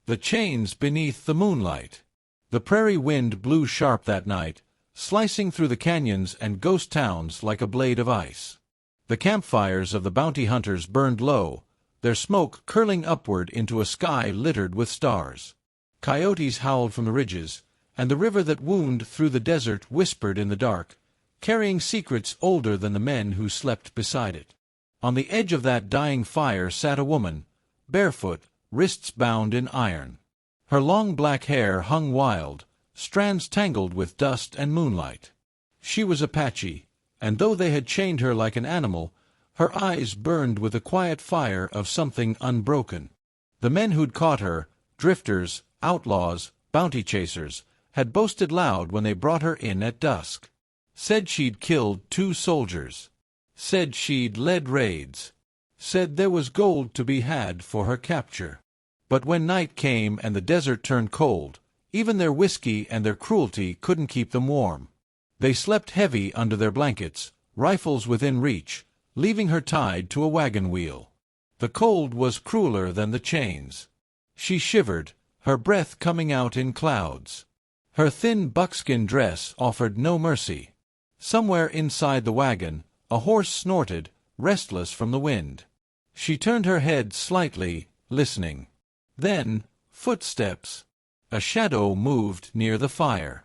The chains beneath the moonlight. The prairie wind blew sharp that night, slicing through the canyons and ghost towns like a blade of ice. The campfires of the bounty hunters burned low, their smoke curling upward into a sky littered with stars. Coyotes howled from the ridges, and the river that wound through the desert whispered in the dark, carrying secrets older than the men who slept beside it. On the edge of that dying fire sat a woman, barefoot, wrists bound in iron. Her long black hair hung wild, strands tangled with dust and moonlight. She was Apache, and though they had chained her like an animal, her eyes burned with the quiet fire of something unbroken. The men who'd caught her, drifters, outlaws, bounty chasers, had boasted loud when they brought her in at dusk. Said she'd killed 2 soldiers. Said she'd led raids. Said there was gold to be had for her capture. But when night came and the desert turned cold, even their whiskey and their cruelty couldn't keep them warm. They slept heavy under their blankets, rifles within reach, leaving her tied to a wagon wheel. The cold was crueler than the chains. She shivered, her breath coming out in clouds. Her thin buckskin dress offered no mercy. Somewhere inside the wagon, a horse snorted, restless from the wind. She turned her head slightly, listening. Then, footsteps. A shadow moved near the fire.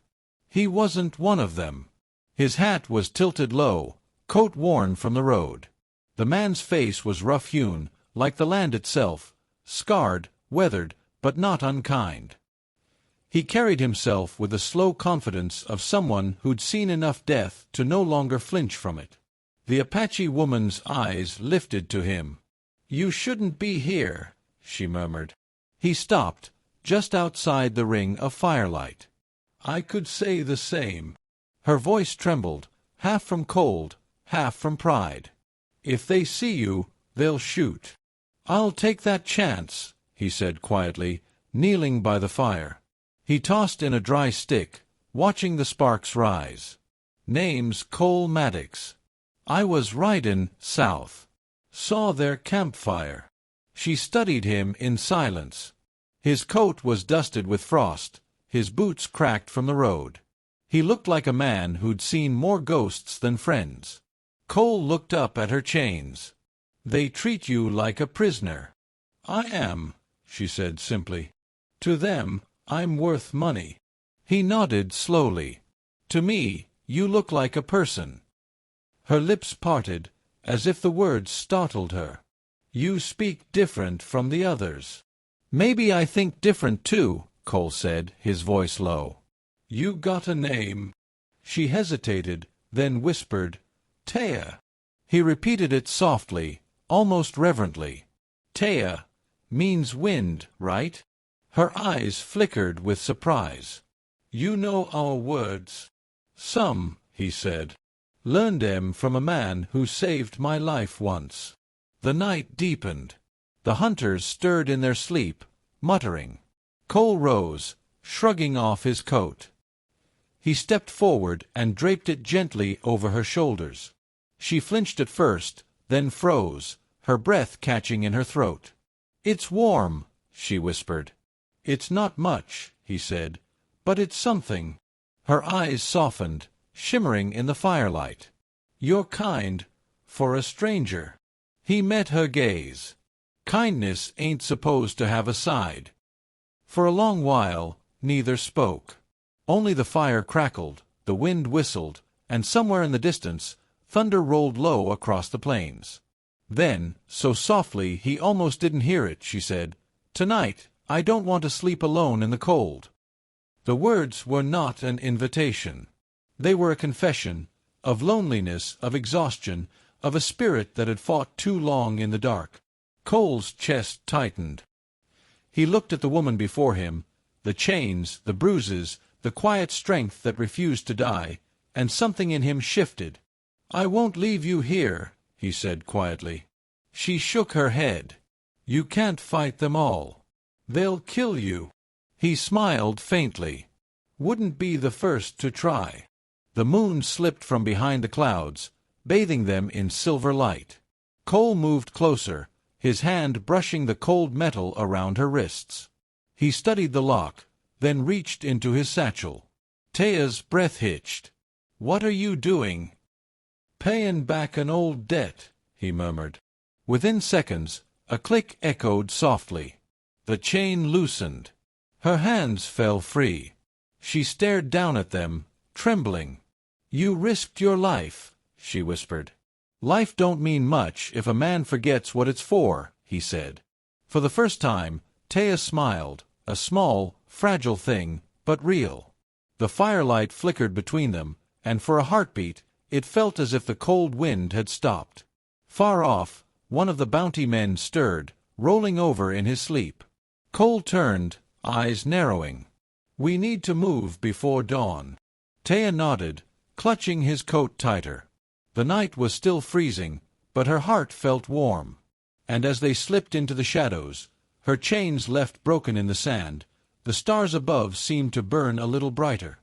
He wasn't one of them. His hat was tilted low, coat worn from the road. The man's face was rough-hewn, like the land itself, scarred, weathered, but not unkind. He carried himself with the slow confidence of someone who'd seen enough death to no longer flinch from it. The Apache woman's eyes lifted to him. "You shouldn't be here," she murmured. He stopped, just outside the ring of firelight. "I could say the same." Her voice trembled, half from cold, half from pride. "If they see you, they'll shoot." "I'll take that chance," he said quietly, kneeling by the fire. He tossed in a dry stick, watching the sparks rise. "Name's Cole Maddox. I was ridin' south. Saw their campfire." She studied him in silence. His coat was dusted with frost, his boots cracked from the road. He looked like a man who'd seen more ghosts than friends. Cole looked up at her chains. "They treat you like a prisoner." "I am," she said simply. "To them, I'm worth money." He nodded slowly. "To me, you look like a person." Her lips parted, as if the words startled her. "You speak different from the others." "Maybe I think different too," Cole said, his voice low. "You got a name." She hesitated, then whispered, "Taya." He repeated it softly, almost reverently. "Taya means wind, right?" Her eyes flickered with surprise. "You know our words." "Some," he said. "Learned them from a man who saved my life once." The night deepened. The hunters stirred in their sleep, muttering. Cole rose, shrugging off his coat. He stepped forward and draped it gently over her shoulders. She flinched at first, then froze, her breath catching in her throat. "It's warm," she whispered. "It's not much," he said, "but it's something." Her eyes softened, shimmering in the firelight. "You're kind, for a stranger." He met her gaze. Kindness ain't supposed to have a side. For a long while, neither spoke. Only the fire crackled, the wind whistled, and somewhere in the distance, thunder rolled low across the plains. Then, so softly he almost didn't hear it, she said, "Tonight, I don't want to sleep alone in the cold." The words were not an invitation. They were a confession, of loneliness, of exhaustion, of a spirit that had fought too long in the dark. Cole's chest tightened. He looked at the woman before him, the chains, the bruises, the quiet strength that refused to die, and something in him shifted. "I won't leave you here," he said quietly. She shook her head. "You can't fight them all. They'll kill you." He smiled faintly. "Wouldn't be the first to try." The moon slipped from behind the clouds, bathing them in silver light. Cole moved closer, his hand brushing the cold metal around her wrists. He studied the lock, then reached into his satchel. Taya's breath hitched. "What are you doing?" "Payin' back an old debt," he murmured. Within seconds, a click echoed softly. The chain loosened. Her hands fell free. She stared down at them, trembling. "You risked your life," she whispered. "Life don't mean much if a man forgets what it's for," he said. For the first time, Taya smiled, a small, fragile thing, but real. The firelight flickered between them, and for a heartbeat, it felt as if the cold wind had stopped. Far off, one of the bounty men stirred, rolling over in his sleep. Cole turned, eyes narrowing. "We need to move before dawn." Taya nodded, clutching his coat tighter. The night was still freezing, but her heart felt warm. And as they slipped into the shadows, her chains left broken in the sand, the stars above seemed to burn a little brighter.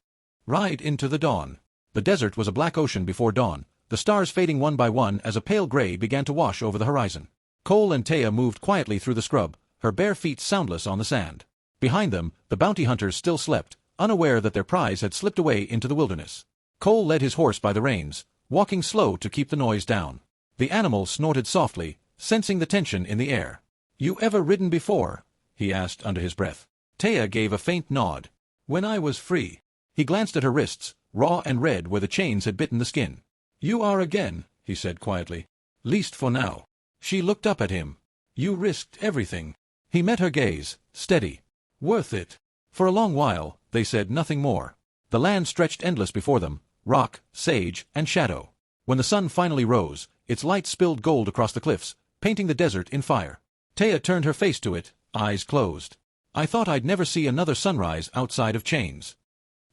Right into the dawn. The desert was a black ocean before dawn, the stars fading one by one as a pale gray began to wash over the horizon. Cole and Taya moved quietly through the scrub, her bare feet soundless on the sand. Behind them, the bounty hunters still slept, unaware that their prize had slipped away into the wilderness. Cole led his horse by the reins, walking slow to keep the noise down. The animal snorted softly, sensing the tension in the air. "You ever ridden before?" he asked under his breath. Taya gave a faint nod. "When I was free." He glanced at her wrists, raw and red where the chains had bitten the skin. "You are again," he said quietly. "Least for now." She looked up at him. "You risked everything." He met her gaze, steady. "Worth it." For a long while, they said nothing more. The land stretched endless before them, rock, sage, and shadow. When the sun finally rose, its light spilled gold across the cliffs, painting the desert in fire. Taya turned her face to it, eyes closed. "I thought I'd never see another sunrise outside of chains."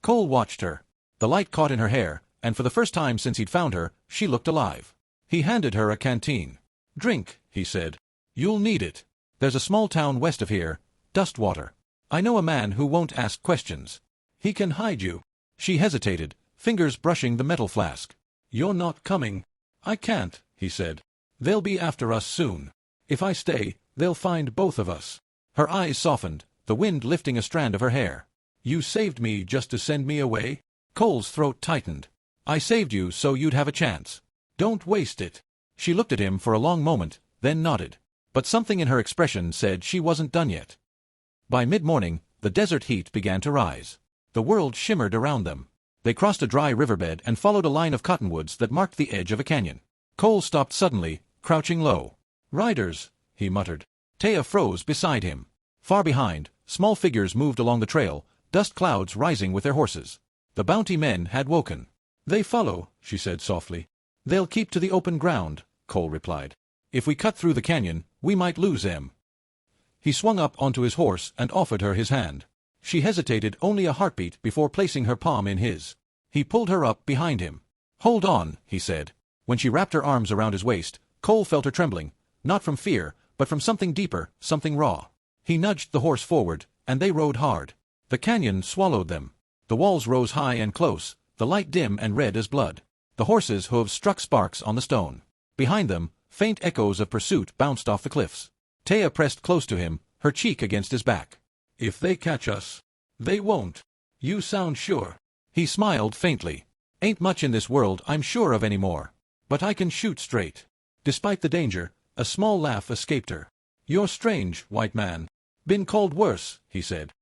Cole watched her. The light caught in her hair, and for the first time since he'd found her, she looked alive. He handed her a canteen. "Drink," he said. "You'll need it. There's a small town west of here, Dustwater. I know a man who won't ask questions. He can hide you." She hesitated, fingers brushing the metal flask. "You're not coming." "I can't," he said. "They'll be after us soon. If I stay, they'll find both of us." Her eyes softened, the wind lifting a strand of her hair. "You saved me just to send me away?" Cole's throat tightened. "I saved you so you'd have a chance. Don't waste it." She looked at him for a long moment, then nodded. But something in her expression said she wasn't done yet. By mid-morning, the desert heat began to rise. The world shimmered around them. They crossed a dry riverbed and followed a line of cottonwoods that marked the edge of a canyon. Cole stopped suddenly, crouching low. "Riders," he muttered. Taya froze beside him. Far behind, small figures moved along the trail, dust clouds rising with their horses. The bounty men had woken. "They follow," she said softly. "They'll keep to the open ground," Cole replied. "If we cut through the canyon, we might lose them." He swung up onto his horse and offered her his hand. She hesitated only a heartbeat before placing her palm in his. He pulled her up behind him. "Hold on," he said. When she wrapped her arms around his waist, Cole felt her trembling, not from fear, but from something deeper, something raw. He nudged the horse forward, and they rode hard. The canyon swallowed them. The walls rose high and close, the light dim and red as blood. The horses' hooves struck sparks on the stone. Behind them, faint echoes of pursuit bounced off the cliffs. Taya pressed close to him, her cheek against his back. "If they catch us." "They won't." "You sound sure." He smiled faintly. "Ain't much in this world I'm sure of anymore. But I can shoot straight." Despite the danger, a small laugh escaped her. "You're strange, white man." "Been called worse," he said.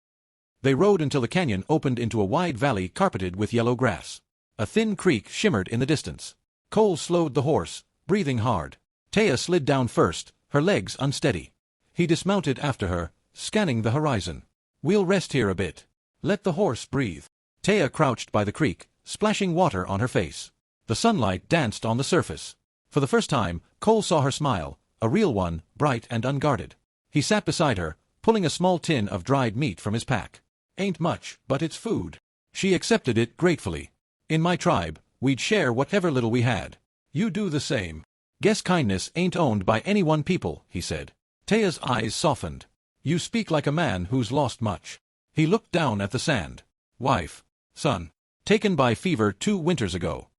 They rode until the canyon opened into a wide valley carpeted with yellow grass. A thin creek shimmered in the distance. Cole slowed the horse, breathing hard. Taya slid down first, her legs unsteady. He dismounted after her, scanning the horizon. "We'll rest here a bit. Let the horse breathe." Taya crouched by the creek, splashing water on her face. The sunlight danced on the surface. For the first time, Cole saw her smile, a real one, bright and unguarded. He sat beside her, pulling a small tin of dried meat from his pack. "Ain't much, but it's food." She accepted it gratefully. "In my tribe, we'd share whatever little we had. You do the same." "Guess kindness ain't owned by any one people," he said. Taya's eyes softened. "You speak like a man who's lost much." He looked down at the sand. "Wife. Son. Taken by fever 2 winters ago."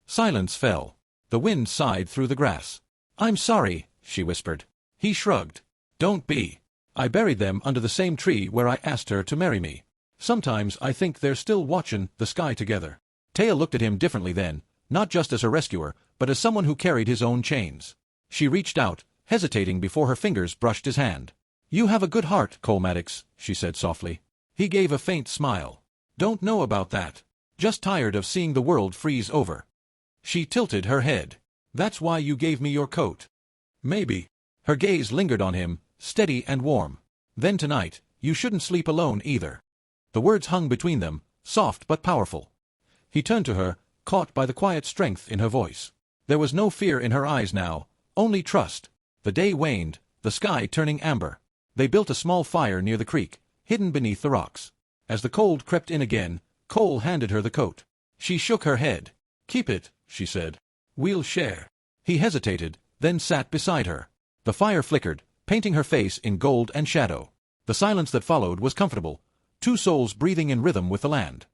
Silence fell. The wind sighed through the grass. "I'm sorry," she whispered. He shrugged. "Don't be. I buried them under the same tree where I asked her to marry me. Sometimes I think they're still watching the sky together. Taya looked at him differently then, not just as her rescuer, but as someone who carried his own chains. She reached out, hesitating before her fingers brushed his hand. "You have a good heart, Cole Maddox," she said softly. He gave a faint smile. "Don't know about that. Just tired of seeing the world freeze over." She tilted her head. "That's why you gave me your coat." "Maybe." Her gaze lingered on him, steady and warm. "Then tonight, you shouldn't sleep alone either." The words hung between them, soft but powerful. He turned to her, caught by the quiet strength in her voice. There was no fear in her eyes now, only trust. The day waned, the sky turning amber. They built a small fire near the creek, hidden beneath the rocks. As the cold crept in again, Cole handed her the coat. She shook her head. "Keep it," she said. "We'll share." He hesitated, then sat beside her. The fire flickered, painting her face in gold and shadow. The silence that followed was comfortable, two souls breathing in rhythm with the land.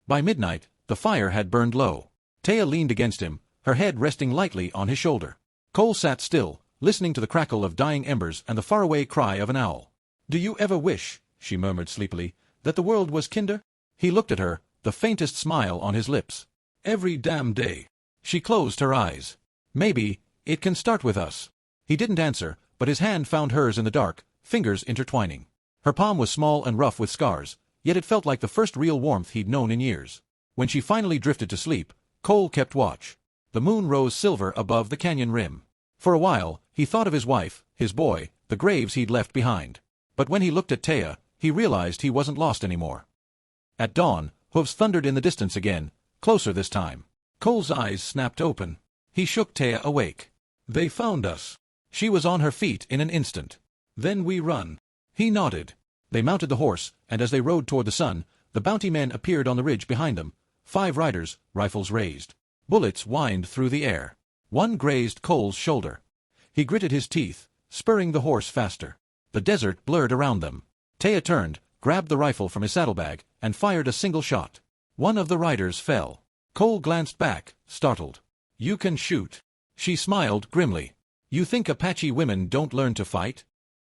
By midnight, the fire had burned low. Taya leaned against him, her head resting lightly on his shoulder. Cole sat still, listening to the crackle of dying embers and the faraway cry of an owl. "Do you ever wish," she murmured sleepily, "that the world was kinder?" He looked at her, the faintest smile on his lips. "Every damn day." She closed her eyes. "Maybe it can start with us." He didn't answer, but his hand found hers in the dark, fingers intertwining. Her palm was small and rough with scars, yet it felt like the first real warmth he'd known in years. When she finally drifted to sleep, Cole kept watch. The moon rose silver above the canyon rim. For a while, he thought of his wife, his boy, the graves he'd left behind. But when he looked at Taya, he realized he wasn't lost anymore. At dawn, hooves thundered in the distance again, closer this time. Cole's eyes snapped open. He shook Taya awake. "They found us." She was on her feet in an instant. "Then we run." He nodded. They mounted the horse, and as they rode toward the sun, the bounty men appeared on the ridge behind them, 5 riders, rifles raised. Bullets whined through the air. One grazed Cole's shoulder. He gritted his teeth, spurring the horse faster. The desert blurred around them. Taya turned, grabbed the rifle from his saddlebag, and fired a single shot. One of the riders fell. Cole glanced back, startled. "You can shoot." She smiled grimly. "You think Apache women don't learn to fight?"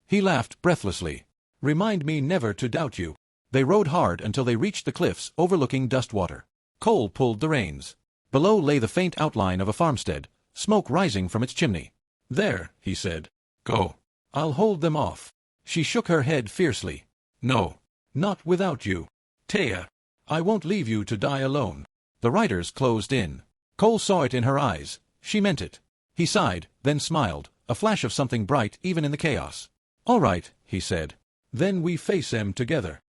He laughed breathlessly. "Remind me never to doubt you." They rode hard until they reached the cliffs overlooking Dustwater. Cole pulled the reins. Below lay the faint outline of a farmstead, smoke rising from its chimney. "There," he said. "Go. I'll hold them off." She shook her head fiercely. "No. Not without you. Taya. I won't leave you to die alone." The riders closed in. Cole saw it in her eyes. She meant it. He sighed, then smiled, a flash of something bright even in the chaos. "All right," he said. "Then we face them together."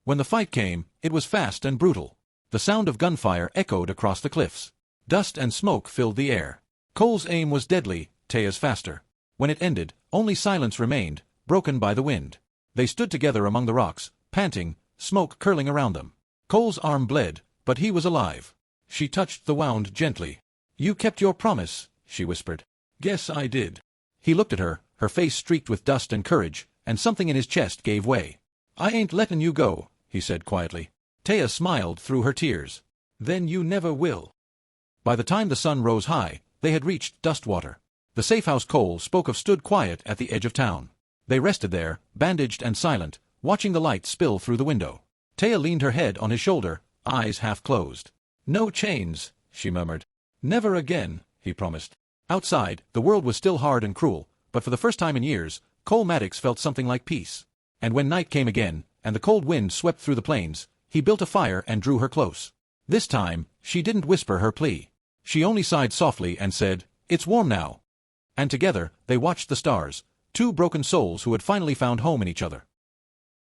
When the fight came, it was fast and brutal. The sound of gunfire echoed across the cliffs. Dust and smoke filled the air. Cole's aim was deadly, Taya's faster. When it ended, only silence remained, broken by the wind. They stood together among the rocks, panting, smoke curling around them. Cole's arm bled, but he was alive. She touched the wound gently. "You kept your promise," she whispered. "Guess I did." He looked at her, her face streaked with dust and courage, and something in his chest gave way. "I ain't letting you go," he said quietly. Taya smiled through her tears. "Then you never will." By the time the sun rose high, they had reached Dustwater. The safe-house Cole spoke of stood quiet at the edge of town. They rested there, bandaged and silent, watching the light spill through the window. Taya leaned her head on his shoulder, eyes half closed. "No chains," she murmured. "Never again," he promised. Outside, the world was still hard and cruel, but for the first time in years, Cole Maddox felt something like peace. And when night came again, and the cold wind swept through the plains, he built a fire and drew her close. This time, she didn't whisper her plea. She only sighed softly and said, "It's warm now." And together, they watched the stars, two broken souls who had finally found home in each other.